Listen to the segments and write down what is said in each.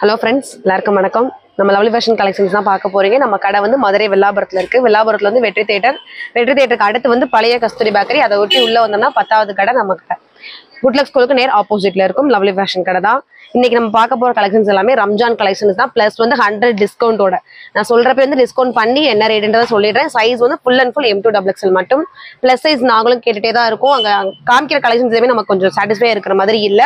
Hello friends, எல்லாருக்கும் வணக்கம். நம்ம லவ்லி ஃபேஷன் கலெக்ஷன்ஸ் தான் பார்க்க போறீங்க. நம்ம கடை வந்து மதுரை வெள்ளாபுரத்துல இருக்கு. வெள்ளாபுரத்துல வந்து வெற்றி தியேட்டருக்கு அடுத்து வந்து பழைய கஸ்தூரி பேக்கரி. அதை ஒட்டி உள்ள வந்தோம்னா 10வது கடை நம்ம கடை. குட் லக் ஸ்கூலுக்கு நேர் ஆப்போசிட்ல இருக்கும் லவ்லி ஃபேஷன் கடை தான். இன்னைக்கு நம்ம பார்க்க போற கலெக்ஷன்ஸ் எல்லாமே ரம்ஜான் கலெக்ஷன்ஸ் தான். பிளஸ் வந்து 100 டிஸ்கவுண்டோட. நான் சொல்றப்ப வந்து டிஸ்கவுண்ட் பண்ணி என்ன ரேட்ன்றதை சொல்லிடுறேன். சைஸ் வந்து ஃபுல் அண்ட் ஃபுல் M2XXL மட்டும். பிளஸ் சைஸ் நாங்களும் கேட்டுட்டே தான் இருக்கும். அங்க காமிக்கிற கலெக்ஷன்ஸ் எதுவுமே நமக்கு கொஞ்சம் சாட்டிஸ்ஃபை இருக்கிற மாதிரி இல்ல.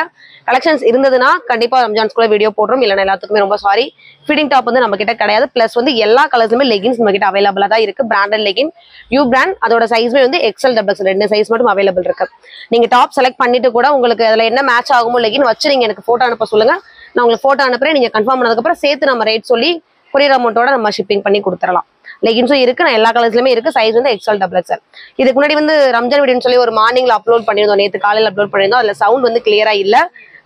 கலெக்ஷன்ஸ் இருந்ததுன்னா கண்டிப்பா ரம்ஜான் ஸ்கூல்ல வீடியோ போடுறோம். இல்லைன்னா எல்லாத்துக்குமே ரொம்ப சாரி. ஃபிட்டிங் டாப் வந்து நம்ம கிட்ட கிடையாது. பிளஸ் வந்து எல்லா கலர்ஸுமே லெகின்ஸ் நம்ம கிட்ட அவைலபிளா தான் இருக்கு. பிராண்டட் லெகின் யூ பிராண்ட், அதோட சைஸ்மே வந்து XL/XL 2 சைஸ் மட்டும் அவைலபிள் இருக்கு. நீங்க டாப் செலக்ட் பண்ணிட்டு கூட உங்களுக்கு அதுல என்ன மேட்ச் ஆகுமோ லெகின் வச்சு நீங்க எனக்கு போட்டோ அனுப்ப சொல்லுங்க. நான் உங்களுக்கு போட்டோ அனுப்புறேன். நீங்க கன்ஃபார்ம் பண்ணதுக்கு அப்புறம் சேர்த்து நம்ம ரேட் சொல்லி கொரியர் அமௌண்ட்டோட நம்ம ஷிப்பிங் பண்ணி கொடுத்துடலாம். லெகின்ஸும் இருக்கு, நான் எல்லா கலர்ஸ்லயுமே இருக்கு. சைஸ் வந்து XL/XL. இதுக்கு முன்னாடி வந்து ரம்ஜான் வீடியோன்னு சொல்லி ஒரு மார்னிங்ல அப்லோட் பண்ணியிருந்தோம், நேற்று காலையில் அப்லோட் பண்ணியிருந்தோம். அதுல சவுண்ட் வந்து கிளியரா இல்ல.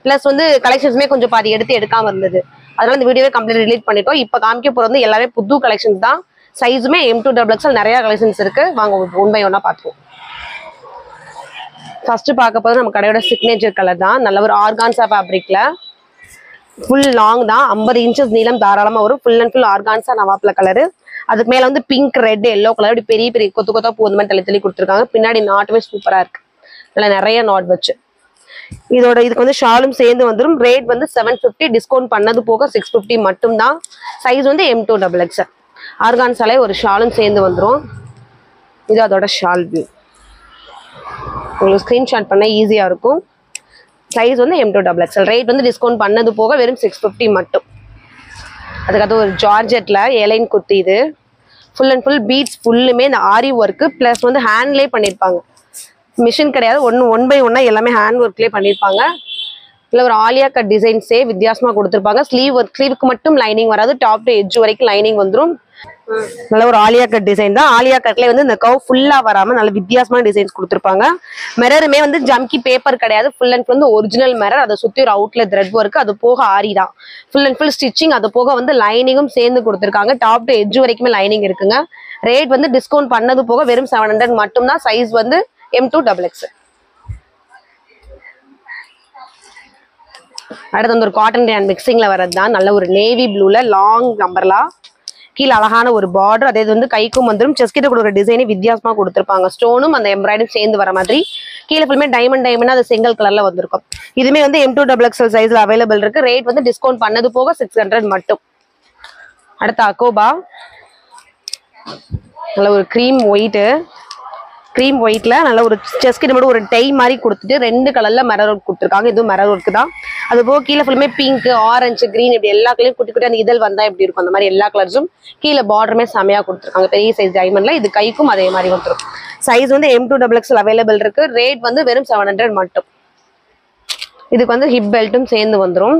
பிளஸ் வந்து கலெக்ஷன்ஸுமே கொஞ்சம் பாதி எடுக்காம இருந்தது. அதனால இந்த வீடியோவே கம்ப்ளீட் ரிலீட் பண்ணிட்டோம். இப்போ காமிக்க போறது வந்து எல்லாமே புது கலெக்ஷன்ஸ் தான். சைஸுமே M2XXL நிறைய கலெக்ஷன்ஸ் இருக்கு. வாங்க ஒன் பை ஒன்னா பார்த்துருவோம். ஃபர்ஸ்ட் பார்க்க போது நம்ம கடையோட சிக்னேச்சர் கலர் தான். நல்ல ஒரு ஆர்கான்சா ஃபேப்ரிக்ல ஃபுல் லாங் தான், 50 இன்ச்சஸ் நீளம் தாராளமா வரும். ஃபுல் அண்ட் ஃபுல் ஆர்கான்சா நவாப்ல கலரு. அதுக்கு மேல வந்து பிங்க், ரெட், எல்லோ கலர் இப்படி பெரிய பெரிய கொத்து கொத்தா பூ மாதிரி தள்ளி கொடுத்துருக்காங்க. பின்னாடி நாட்டுமே சூப்பரா இருக்கு. நல்லா நிறைய நாட் வச்சு இதுக்கு வந்து ஷாலும் சேர்ந்து வந்துடும். ரேட் வந்து 750, டிஸ்கவுண்ட் பண்ணது போக 650 மட்டும் தான். சைஸ் வந்து M2XXL. ஆர்கான்சாலே ஒரு ஷாலும் சேர்ந்து வந்துடும். இது அதோட ஷால் வியூ. உங்களுக்கு ஸ்கிரீன்ஷாட் பண்ண ஈஸியா இருக்கும். சைஸ் வந்து M2XXL. ரேட் வந்து டிஸ்கவுண்ட் பண்ணது போக வெறும் 650 மட்டும். அதுக்காக ஒரு ஜார்ஜெட்ல ஏலைன் குத்தி, இது ஃபுல் அண்ட் ஃபுல் பீட்ஸ் ஃபுல்லுமே இந்த ஆரி ஒர்க்கு பிளஸ் வந்து ஹேண்ட்லேயே பண்ணியிருப்பாங்க. மிஷின் கிடையாது, ஒன் பை ஒன்னா எல்லாமே ஹேண்ட் ஒர்க்லேயே பண்ணியிருப்பாங்க. இல்லை ஒரு ஆலியா கட் டிசைன்ஸே வித்தியாசமா கொடுத்துருப்பாங்க. ஸ்லீவுக்கு மட்டும் லைனிங் வராது, டாப் டு எட்ஜ் வரைக்கும் லைனிங் வந்துடும். நல்ல ஒரு ஆலியா கட் டிசைன் தான். ஆலியா கட்ல வந்து இந்த கவ் ஃபுல்லா வராம நல்ல வித்தியாசமான டிசைன்ஸ் கொடுத்துருப்பாங்க. மிரருமே வந்து ஜம்கி பேப்பர் கிடையாது, ஃபுல் அண்ட் ஃபுல் வந்து ஒரிஜினல் மிரர். அதை சுத்தி ஒரு அவுட்ல த்ரெட் ஒர்க், அது போக ஆரி தான். ஃபுல் அண்ட் ஃபுல் ஸ்டிச்சிங், அது போக வந்து லைனிங்கும் சேர்ந்து கொடுத்துருக்காங்க. டாப் டு எட்ஜ் வரைக்குமே லைனிங் இருக்குங்க. ரேட் வந்து டிஸ்கவுண்ட் பண்ணது போக வெறும் 700 மட்டும் தான். சைஸ் வந்து M2XXL. அடுத்து வந்து ஒரு காட்டன் ரேன் மிக்சிங்ல வரது தான். நல்ல ஒரு நேவி ப்ளூல லாங் அம்பர்லா, கீழே அழகான ஒரு பார்டர். அதே வந்து கைக்கும் வந்துடும். செஸ்ட் கிட்ட கொடுக்குற டிசைனே வித்தியாசமா கொடுத்துருப்பாங்க. ஸ்டோனும் அந்த எம்ப்ராய்டரும் சேர்ந்து வர மாதிரி. கீழே ஃபுல்லுமே டைமண்ட் அது செங்கல் கலர்ல வந்திருக்கும். இதுமே வந்து M2XXL சைஸ்ல அவைலபிள் இருக்கு. ரேட் வந்து டிஸ்கவுண்ட் பண்ணது போக 600 மட்டும். அடுத்து அக்கோபா, நல்ல ஒரு க்ரீம் ஒயிட்ல நல்ல ஒரு செஸ்ட் கிட்ட மட்டும் ஒரு டை மாதிரி கொடுத்துட்டு 2 கலர்ல மிரர் ஒர்க் கொடுத்துருக்காங்க. இதுவும் மிரர் ஒர்க் தான். அது போக கீழே ஃபுல்லுமே பிங்க், ஆரஞ்சு, கிரீன் இப்படி எல்லா கலரையும் குட்டி குட்டி அந்த இதழ் வந்தா எப்படி இருக்கும் அந்த மாதிரி எல்லா கலர்ஸும். கீழே பார்டருமே செமையா கொடுத்துருக்காங்க. பெரிய சைஸ் டைமண்ட்ல. இது கைக்கும் அதே மாதிரி வந்துடும். சைஸ் வந்து M2XXL அவைலபிள் இருக்கு. ரேட் வந்து வெறும் 700 மட்டும். இதுக்கு வந்து ஹிப் பெல்ட்டும் சேர்ந்து வந்துடும்.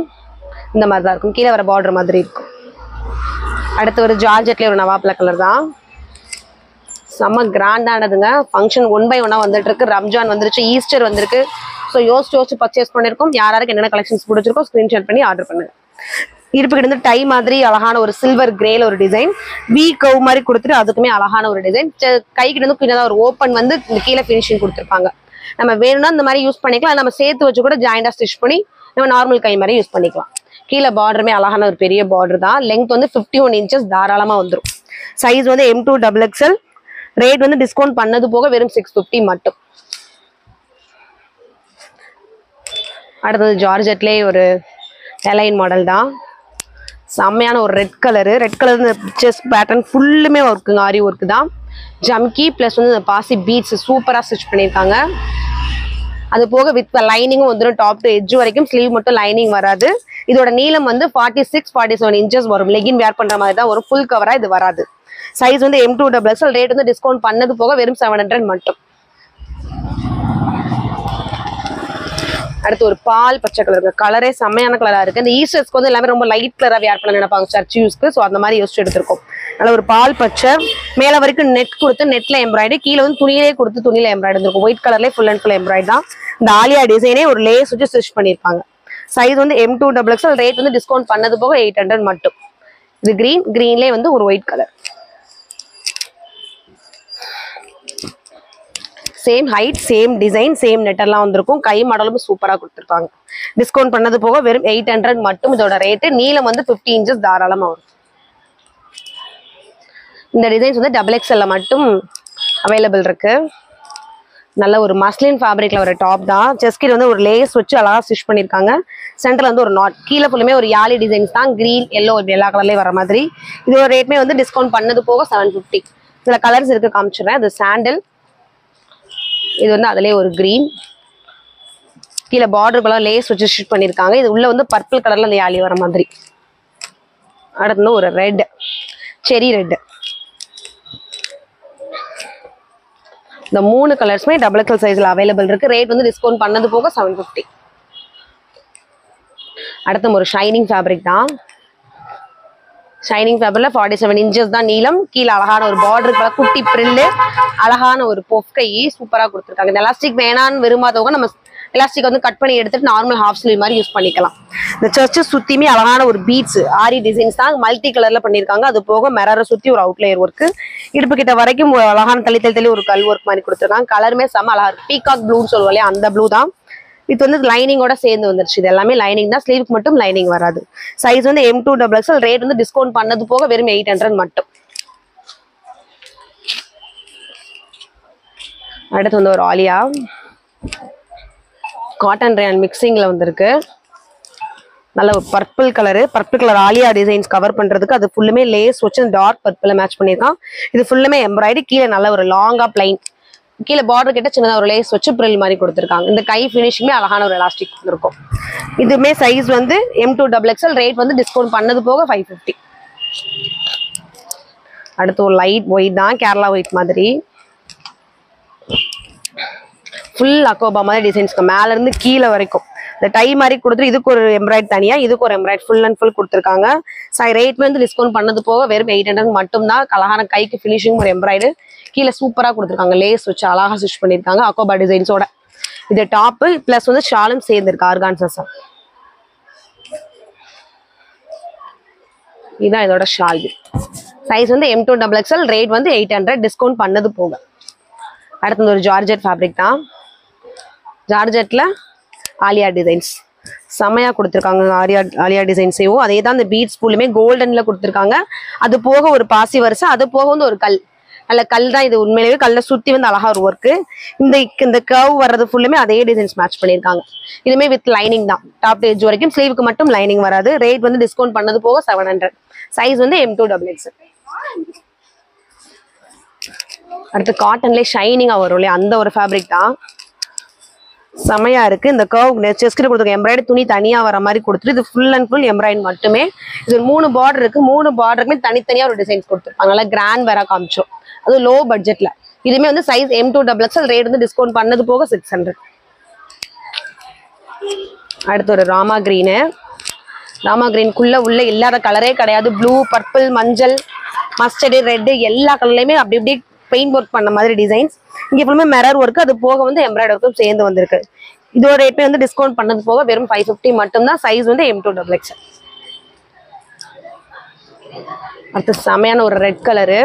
இந்த மாதிரி தான் இருக்கும். கீழே வர பார்டர் மாதிரி இருக்கும். அடுத்து ஒரு ஜார்ஜெட்லேயே ஒரு நவாப்ல கலர் தான். செம்ம கிராண்டானதுங்க. ஃபங்க்ஷன் ஒன் பை ஒன்னா வந்துட்டு இருக்கு. ரம்ஜான் வந்துருச்சு, ஈஸ்டர் வந்திருக்கு. ஸோ யோசிச்சு பர்ச்சேஸ் பண்ணிருக்கோம். யாராருக்கு என்னென்ன கலெக்ஷன்ஸ் பிடிச்சிருக்கோ ஸ்கிரீன்ஷாட் பண்ணி ஆர்டர் பண்ணுங்க. இருப்பு கிட்ட டை மாதிரி அழகான ஒரு சில்வர் கிரேல ஒரு டிசைன், வி கவ் மாதிரி கொடுத்துட்டு அதுக்குமே அழகான ஒரு டிசைன். கை கிட்ட இருந்து ஒரு ஓப்பன் வந்து இந்த கீழே ஃபினிஷிங் கொடுத்துருப்பாங்க. நம்ம வேணும்னா இந்த மாதிரி யூஸ் பண்ணிக்கலாம். நம்ம சேர்த்து வச்சு கூட ஜாயிண்டா ஸ்டிச் பண்ணி நம்ம நார்மல் கை மாதிரி யூஸ் பண்ணிக்கலாம். கீழே பார்டருமே அழகான ஒரு பெரிய பார்டர் தான். லெங்த் வந்து 51 இன்ச்சஸ் தாராளமா வந்துடும். சைஸ் வந்து M2XXL. ரேட் வந்து டிஸ்கவுண்ட் பண்ணது போக வெறும் 650 மட்டும். அடுத்தது ஜார்ஜெட்லேயே ஒரு எலைன் மாடல் தான். செம்மையான ஒரு ரெட் கலர் இந்த செஸ்ட் பேட்டர்ன் ஃபுல்லுமே ஒர்க்குங்க, ஆரி ஒர்க்கு தான். ஜம்கி பிளஸ் வந்து இந்த பாசி பீட்ஸ் சூப்பராக ஸ்டிச் பண்ணியிருக்காங்க. அது போக வித் லைனிங்கும் வந்துடும். டாப் டு எட்ஜ் வரைக்கும். ஸ்லீவ் மட்டும் லைனிங் வராது. இதோட நீளம் வந்து 46-47 இன்ச்சஸ் வரும். லெகின் வேர் பண்ற மாதிரி தான் ஒரு ஃபுல் கவரா இது வராது. சைஸ் வந்து M2XXL. ரேட் வந்து டிஸ்கவுண்ட் பண்ணது போக வெறும் 700 மட்டும். அடுத்து ஒரு பால் பச்சை கலர். கலரே செம்மையான கலரா இருக்கு. இந்த ஈஸ்டர்ஸ்க்கு வந்து எல்லாமே ரொம்ப லைட் கலரா வேர் பண்ண நினைப்பாங்க சர்ச் யூஸ்க்கு. ஸோ அந்த மாதிரி யோசிச்சு எடுத்திருக்கோம். நல்ல ஒரு பால் பச்சை, மேல வரைக்கும் நெட் கொடுத்து நெட்ல எம்ப்ராய்டு, கீழே வந்து துணியிலே கொடுத்து துணியில எம்ப்ராய்டு இருக்கும். ஒயிட் கலர்லேயே ஃபுல் அண்ட் ஃபுல் எம்ப்ராய்டு தான். இந்த ஆலியா டிசைனே ஒரு லேஸ் வச்சு ஸ்டிச் பண்ணியிருப்பாங்க. சைஸ் வந்து M2XXL. ரேட் வந்து டிஸ்கவுண்ட் பண்ணது போக 800 மட்டும். இது கிரீன்லேயே வந்து ஒரு white colour. Same height, same design, same நெட்டர்லாம் வந்திருக்கும். கை மாடலும் சூப்பரா கொடுத்துருப்பாங்க. டிஸ்கவுண்ட் பண்ணது போக வெறும் 800 மட்டும் இதோட ரேட்டு. நீளம் வந்து 50 இன்ச்சஸ் தாராளமா வரும். இந்த டிசைன்ஸ் வந்து XXL மட்டும் அவைலபிள் இருக்கு. நல்ல ஒரு மஸ்லின் ஃபேப்ரிக்ல ஒரு டாப் தான். செஸ்கிட் வந்து ஒரு லேஸ் வச்சு அழகா ஸ்டிச் பண்ணிருக்காங்க. சென்டர்ல வந்து ஒரு நாட், கீழே ஃபுல்லுமே ஒரு யாலி டிசைன்ஸ் தான். கிரீன், எல்லோ எல்லா கலர்லயும் வர மாதிரி. இதோட ரேட்மே வந்து டிஸ்கவுண்ட் பண்ணது போக 750. இதுல கலர்ஸ் இருக்கு, காமிச்சிடுறேன். அது சாண்டல், இது வந்து அதுலயே ஒரு கிரீன், கீழே பார்டர் கலர் லேஸ் வச்சு ஸ்டிச் பண்ணிருக்காங்க. இது உள்ள வந்து பர்பிள் கலர்ல அந்த யாலி வர மாதிரி. அடுத்து ஒரு ரெட், செரி ரெட். இந்த 3 கலர்ஸ்மே XXL சைஸ்ல அவைலபிள் இருக்கு. ரேட் வந்து டிஸ்கவுண்ட் பண்ணது போக 750. அடுத்து ஒரு ஷைனிங் ஃபேப்ரிக் தான். ஷைனிங் ஃபேப்ரிக்ல 47 இன்ச்சஸ் தான் நீளம். கீழே அழகான ஒரு பார்டர் குட்டி பிரில்லு, அழகான ஒரு பொஃப்கை சூப்பரா கொடுத்துருக்காங்க. இந்த எலாஸ்டிக் வேணான்னு விரும்பாதவங்க நம்ம எலாஸ்டிக் வந்து கட் பண்ணி எடுத்துட்டு நார்மல் ஹாஃப் ஸ்லீவ் மாதிரி யூஸ் பண்ணிக்கலாம். இந்த சர்ச்சை சுத்தியுமே அழகான ஒரு பீட்ஸ் ஆரி டிசைன்ஸ் தான் மல்டி கலர்ல பண்ணிருக்காங்க. அது போக மிரரை சுத்தி ஒரு அவுட்லேயர் ஒர்க், இடுப்பு கிட்ட வரைக்கும் அழகான தள்ளி ஒரு கல் ஒர்க் மாதிரி கொடுத்துருக்காங்க. கலருமே செம்ம அழகா இருக்கு. பீகாக் ப்ளூன்னு சொல்லுவோம் இல்லையா, அந்த ப்ளூ தான். இது வந்து லைனிங்கோட சேர்ந்து வந்துருச்சு. இது எல்லாமே லைனிங் தான். ஸ்லீவுக்கு மட்டும் லைனிங் வராது. சைஸ் வந்து M2 XXL. ரேட் வந்து டிஸ்கவுண்ட் பண்ணது போக வெறும் 800 மட்டும். அடுத்து வந்து ஒரு ஆலியா காட்டன் ரேன் மிக்சிங்ல வந்திருக்கு. நல்ல ஒரு பர்பிள் கலர் ஆலியா டிசைன்ஸ் கவர் பண்றதுக்கு அது ஃபுல்லுமே லேஸ் வச்சு டார்க் பர்பிள் மேட்ச் பண்ணிருக்கான். இது ஃபுல்லுமே எம்ப்ராய்டரி. கீழே நல்ல ஒரு லாங்கா பிளைன், கீழே பார்டர் கிட்ட சின்னதா ஒரு லேஸ் வச்சு பிரில் மாதிரி கொடுத்துருக்காங்க. இந்த கை ஃபினிஷிங்குமே அழகான ஒரு எலாஸ்டிக் இருக்கும். இதுமே சைஸ் வந்து M2 XXL. ரேட் வந்து டிஸ்கவுண்ட் பண்ணது போக 550. அடுத்து ஒரு லைட் ஒயிட் தான், கேரளா ஒயிட் மாதிரி. ஃபுல் அக்கோபா மாதிரி டிசைன்ஸ்க்கு மேல இருந்து கீழே வரைக்கும் இந்த டை மாதிரி கொடுத்துட்டு இதுக்கு ஒரு எம்ப்ராய்ட் தனியா, இதுக்கு ஒரு எம்ப்ராய்ட் ஃபுல் அண்ட் ஃபுல் கொடுத்துருக்காங்க. ரேட் வந்து டிஸ்கவுண்ட் பண்ணது போக வெறும் 800 மட்டும் தான். அழகான கைக்கு ஃபினிஷிங் ஒரு எம்ப்ராய்டு, கீழே சூப்பரா கொடுத்துருக்காங்க. லேஸ் வச்சு அழகா ஸ்டிச் பண்ணிருக்காங்க அக்கோபா டிசைன்ஸோட. இது டாப்பு பிளஸ் வந்து ஷாலும் சேர்ந்துருக்கு ஆர்கான்சா. இதுதான் இதோட ஷால். சைஸ் வந்து M2 XXL. ரேட் வந்து 800 டிஸ்கவுண்ட் பண்ணது போக. அடுத்து ஒரு ஜார்ஜெட் ஃபேப்ரிக் தான். ஜார்ஜெட்ல ஆலியா டிசைன்ஸ் செமையா கொடுத்துருக்காங்க. ஆலியா டிசைன்ஸையும் அதே தான். இந்த பீட்ஸ் ஃபுல்லுமே கோல்டன்ல கொடுத்துருக்காங்க. அது போக ஒரு பாசி வரிசை, அது போக வந்து ஒரு கல், நல்ல கல் தான் இது. உண்மையிலேயே கல்ல சுத்தி வந்து அழகா ஒரு ஒர்க்கு. இந்த கர்வ் வர்றது ஃபுல்லுமே அதே டிசைன்ஸ் மேட்ச் பண்ணிருக்காங்க. இதுமே வித் லைனிங் தான். டாப் எட்ஜ் வரைக்கும். ஸ்லீவுக்கு மட்டும் லைனிங் வராது. ரேட் வந்து டிஸ்கவுண்ட் பண்ணது போக 700. சைஸ் வந்து M2 XXL. அடுத்து காட்டன்ல ஷைனிங்கா வரும் இல்லையா, அந்த ஒரு ஃபேப்ரிக் தான். செமையா இருக்கு. இந்த கர்வ் செஸ்கிட்ட கொடுத்துருக்க எம்ப்ராய்டரி துணி தனியா வர மாதிரி கொடுத்துட்டு இது ஃபுல் அண்ட் ஃபுல் எம்ப்ராய்டரி மட்டுமே. இது 3 பார்டர் இருக்கு. 3 பார்டருக்குமே தனித்தனியா ஒரு டிசைன்ஸ் கொடுத்துருப்பாங்க. நல்லா கிராண்ட் வேற காமிச்சோம். அது லோ பட்ஜெட்ல. இதுமே வந்து சைஸ் M2 XXL. ரேட் வந்து டிஸ்கவுண்ட் பண்ணது போக 600. அடுத்து ஒரு ராமா கிரீனு. ராமா கிரீனுக்குள்ள உள்ள இல்லாத கலரே கிடையாது. ப்ளூ, பர்பிள், மஞ்சள், மஸ்டர்டு, ரெட்டு எல்லா கலர்லயுமே அப்படி இப்படி பெயிண்ட் ஒர்க் பண்ண மாதிரி டிசைன்ஸ். இங்க ஃபுல்லுமே மிரர் ஒர்க், அது போக வந்து எம்ப்ராய்டரி ஒர்க்கும் சேர்ந்து வந்திருக்கு. இதோட ரேட்மே வந்து டிஸ்கவுண்ட் பண்ணது போக வெறும் 550 மட்டும் தான். சைஸ் வந்து M2 XXL. அடுத்து செமையான ஒரு ரெட் கலரு.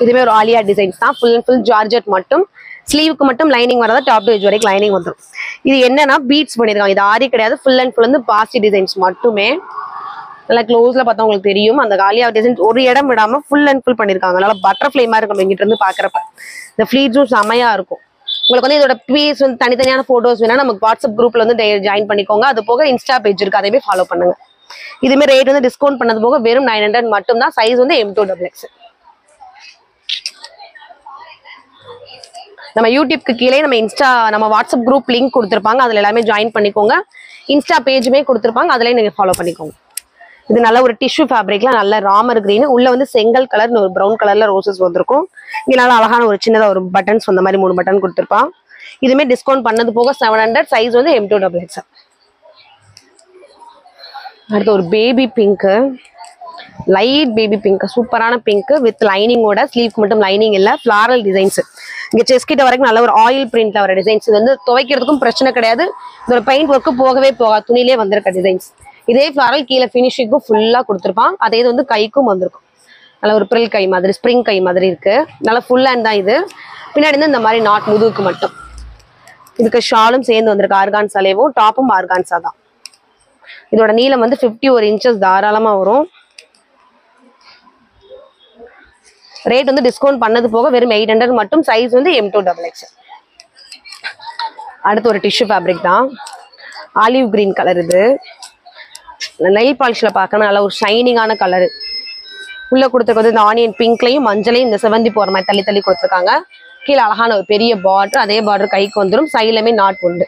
இதுமே ஒரு ஆலியா டிசைன்ஸ் தான். ஃபுல் அண்ட் ஃபுல் ஜார்ஜெட் மட்டும். ஸ்லீவுக்கு மட்டும் லைனிங் வரதா, டாப் டு எட்ஜ் வரைக்கும் லைனிங் வந்துடும். இது என்னன்னா பீட்ஸ் பண்ணிருக்காங்க. இது ஆரி கிடையாது. ஃபுல் அண்ட் ஃபுல் வந்து பாசி டிசைன்ஸ் மட்டுமே. நல்லா க்ளோஸ்ல பார்த்தா உங்களுக்கு தெரியும். அந்த ஆலியா டிசைன்ஸ் ஒரு இடம் விடாம ஃபுல் அண்ட் ஃபுல் பண்ணிருக்காங்க. நல்லா பட்டர்ஃப்ளை மாதிரி இருக்கும் இங்கிட்ட இருந்து பாக்குறப்ப. இந்த ஃபிளீட்ஸும் செமையா இருக்கும். உங்களுக்கு வந்து இதோட பீஸ் வந்து தனித்தனியான போட்டோஸ் வேணா நமக்கு வாட்ஸ்அப் குரூப்ல வந்து ஜாயின் பண்ணிக்கோங்க. அது போக இன்ஸ்டா பேஜ் இருக்கு, அதையுமே ஃபாலோ பண்ணுங்க. இதுமே ரேட் வந்து டிஸ்கவுண்ட் பண்ணது போக வெறும் 900 மட்டும் தான். சைஸ் வந்து M2 XXL. நம்ம யூடியூப்க்கு கீழே நம்ம வாட்ஸ்அப் குரூப் லிங்க் கொடுத்துருப்பாங்க. அதுல எல்லாமே ஜாயின் பண்ணிக்கோங்க. இன்ஸ்டா பேஜுமே கொடுத்துருப்பாங்க, அதுலயும் நீங்க ஃபாலோ பண்ணிக்கோங்க. இது நல்ல ஒரு டிஷ்யூ ஃபேப்ரிக்ல நல்ல ராமர் கிரீன், உள்ள வந்து செங்கல் கலர், ஒரு ப்ரௌன் கலர்ல ரோசஸ் வந்திருக்கும். இங்க நல்லா அழகான ஒரு சின்னதா ஒரு பட்டன்ஸ் வந்த மாதிரி 3 பட்டன் கொடுத்துருப்பான். இதுமே டிஸ்கவுண்ட் பண்ணது போக 700. சைஸ் வந்து M2 XXL. அடுத்து ஒரு baby pink, light baby pink, சூப்பரான பிங்க் வித் லைனிங்கோட. ஸ்லீவ்க்கு மட்டும் லைனிங் இல்ல, ஃபிளாரல் டிசைன்ஸ். இங்க செஸ்ட் கிட்ட வரைக்கும் நல்ல ஒரு ஆயில் பிரிண்ட்ல வர டிசைன்ஸ். இது வந்து துவைக்கிறதுக்கும் பிரச்சனை கிடையாது. இதோட பெயிண்ட் ஒர்க்கு போகவே போகாது, துணியிலே வந்திருக்க டிசைன்ஸ். இதே ஃபிளாரல் கீழே ஃபினிஷிங்கும் ஃபுல்லா கொடுத்துருப்பான். அதே இது வந்து கைக்கும் வந்திருக்கும். நல்ல ஒரு பிரில் கை மாதிரி, ஸ்ப்ரிங் கை மாதிரி இருக்கு. நல்லா ஃபுல் ஹேண்ட் தான் இது. பின்னாடி இந்த மாதிரி நாட் முதுகுக்கு மட்டும். இதுக்கு ஷாலும் சேர்ந்து வந்திருக்கு ஆர்கான்சாலேவும், டாப்பும் ஆர்கான்சா தான். இதோட நீளம் வந்து 51 இன்ச்சஸ் தாராளமா வரும். ரேட் வந்து டிஸ்கவுண்ட் பண்ணது போக வெறும் 800 மட்டும். சைஸ் வந்து M2XX. அடுத்து ஒரு டிஷ்யூ ஃபேப்ரிக் தான், ஆலிவ் கிரீன் கலர். இது நெயில் பாலிஷ்ல பார்க்கணும் நல்ல ஒரு ஷைனிங்கான கலரு. உள்ள கொடுத்துருக்கிறது இந்த ஆனியன் பிங்க்லையும் மஞ்சளையும் இந்த செவந்தி போற மாதிரி தள்ளி தள்ளி கொடுத்துருக்காங்க. கீழே அழகான ஒரு பெரிய பார்டர், அதே பார்டர் கைக்கு வந்துடும். சைட்லமே நாட் உண்டு.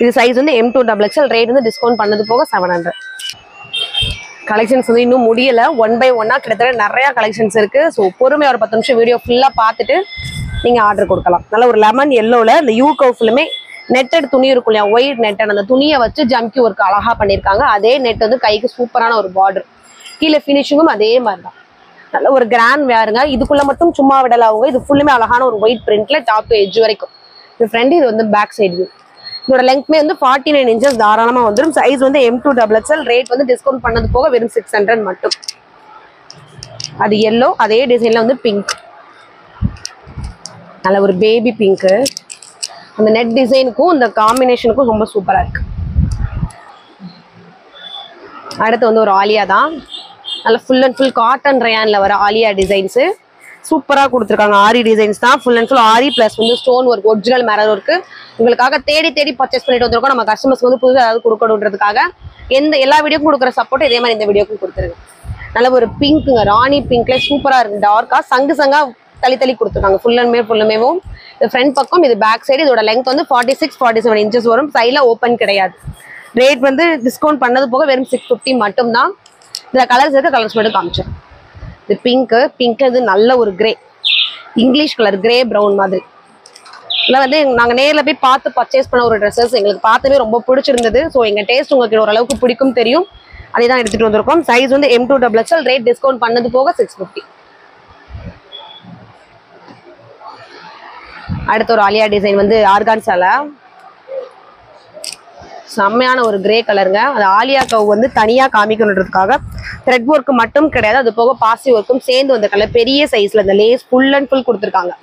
இது சைஸ் வந்து M2XL. ரேட் வந்து டிஸ்கவுண்ட் பண்ணது போக 700. கலெக்ஷன்ஸ் வந்து இன்னும் முடியல. 1 by 1 கிட்டத்தட்ட நிறைய கலெக்ஷன்ஸ் இருக்கு. ஸோ பொறுமையாக ஒரு 10 நிமிஷம் வீடியோ ஃபுல்லா பார்த்துட்டு நீங்க ஆர்டர் கொடுக்கலாம். நல்ல ஒரு லெமன் எல்லோல இந்த யூ கர்வ் ஃபுல்லுமே நெட்டட் துணி இருக்கும் இல்லையா, ஒயிட் நெட்டட், அந்த துணியை வச்சு ஜம்கி ஒர்க் அழகா பண்ணியிருக்காங்க. அதே நெட் வந்து கைக்கு சூப்பரான ஒரு பார்டர். கீழே ஃபினிஷிங்கும் அதே மாதிரி தான். நல்ல ஒரு கிராண்ட் வேறுங்க. இதுக்குள்ள மட்டும் சும்மா விடல அவங்க. இது ஃபுல்லுமே அழகான ஒரு ஒயிட் பிரிண்ட்ல டாப் டு எட்ஜ் வரைக்கும். இது ஃப்ரண்ட், இது வந்து பேக் சைடு வியூ. இதோட லெங்க்மே வந்து 49 இன்ச்சஸ் தாராளமா வந்துடும். சைஸ் வந்து M2XL. ரேட் வந்து டிஸ்கவுண்ட் பண்ணது போக வெறும் 600 மட்டும். அது எல்லோ, அதே டிசைன்ல வந்து பிங்க், நல்ல ஒரு பேபி பிங்க். அந்த நெட் டிசைனுக்கும் இந்த காம்பினேஷனுக்கும் ரொம்ப சூப்பரா இருக்கு. அடுத்து வந்து ஒரு ஆலியா தான். நல்ல ஃபுல் அண்ட் ஃபுல் காட்டன் ரயான்ல வர ஆலியா டிசைன்ஸ் சூப்பரா கொடுத்துருக்காங்க. ஆரி டிசைன்ஸ் தான், full and full aari plus வந்து stone work, original mirror work. உங்களுக்காக தேடி தேடி பர்ச்சேஸ் பண்ணிட்டு வந்திருக்கோம். நம்ம கஸ்டமர்ஸ்க்கு வந்து புதுசாக ஏதாவது கொடுக்கணுன்றதுக்காக எல்லா வீடியோக்கும் கொடுக்குற சப்போர்ட் இதே மாதிரி இந்த வீடியோக்கும் கொடுத்துருங்க. நல்ல ஒரு பிங்க்குங்க, ராணி பிங்க்ல சூப்பரா இருக்கு. டார்க்கா சங்கு சங்கா தள்ளி தள்ளி கொடுத்துருக்காங்க. ஃபுல்லுமேவும் இது ஃப்ரண்ட் பக்கம், இது பேக் சைடு. இதோட லெங்க் வந்து 46-47 இன்ச்சஸ் வரும். சைட்ல ஓப்பன் கிடையாது. ரேட் வந்து டிஸ்கவுண்ட் பண்ணது போக வெறும் 650 மட்டும் தான். இதில் கலர்ஸ் இருக்க கலர்ஸ் மட்டும் காமிச்சோம். இது பிங்க் இது நல்ல ஒரு grey, English colour, grey brown மாதிரி. இல்லை வந்து நாங்கள் நேரில் போய் பார்த்து பர்ச்சேஸ் பண்ண ஒரு ட்ரெஸ்ஸஸ் எங்களுக்கு பார்த்துமே ரொம்ப பிடிச்சிருந்தது. ஸோ எங்கள் டேஸ்ட் உங்களுக்கு ஓரளவுக்கு பிடிக்கும் தெரியும். அதே தான் எடுத்துகிட்டு வந்திருக்கோம். சைஸ் வந்து M2XL. ரேட் டிஸ்கவுண்ட் பண்ணது போக 650. அடுத்த ஒரு ஆலியா டிசைன் வந்து ஆர்கான்சால செம்மையான ஒரு கிரே கலருங்க. அது ஆலியா கவ் வந்து தனியாக காமிக்கணுன்றதுக்காக த்ரெட் ஒர்க்கு மட்டும் கிடையாது, அது போக பாசி ஒர்க்கும் சேர்ந்து வந்த கலர். பெரிய சைஸ்ல இந்த லேஸ் ஃபுல் அண்ட் ஃபுல் கொடுத்துருக்காங்க.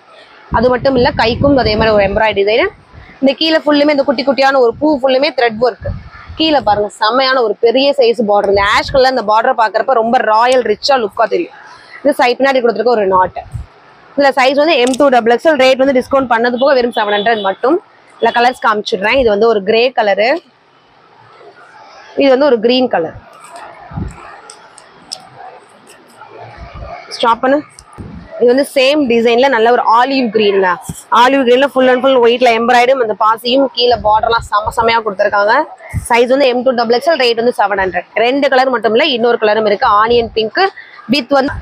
அது மட்டும் இல்லை, கைக்கும் அதே மாதிரி ஒரு எம்ப்ராய்டரி டிசைன். இந்த கீழே ஃபுல்லுமே இந்த குட்டி குட்டியான ஒரு பூ ஃபுல்லுமே த்ரெட் ஒர்க். கீழே பாருங்க செம்மையான ஒரு பெரிய சைஸ் பார்டர். இந்த ஆஷ் கலர் இந்த பார்டர் பார்க்குறப்ப ரொம்ப ராயல் ரிச்சா லுக்காக தெரியும். இது சைட் பின்னாடி கொடுத்துருக்க ஒரு நாட். இதில் சைஸ் வந்து M2XL. ரேட் வந்து டிஸ்கவுண்ட் பண்ணது போக வெறும் 700 மட்டும். இல்லை கலர்ஸ் காமிச்சிடுறேன். இது வந்து ஒரு கிரே கலரு, இது வந்து ஒரு கிரீன் கலர். ஸ்டாப் பண்ணு. இது வந்து சேம் டிசைன்ல நல்ல ஒரு ஆலிவ் கிரீன்ல, ஆலிவ் கிரீன்ல ஃபுல் அண்ட் ஃபுல் ஒயிட்ல எம்ப்ராய்டும் அந்த பாசியும் கீழே பார்டர்லாம் செமையா கொடுத்துருக்காங்க. சைஸ் வந்து M2XL. ரேட் வந்து 700. 2 கலர் மட்டும் இல்லை, இன்னொரு கலரும் இருக்கு, ஆனியன் பிங்க் வித் வந்து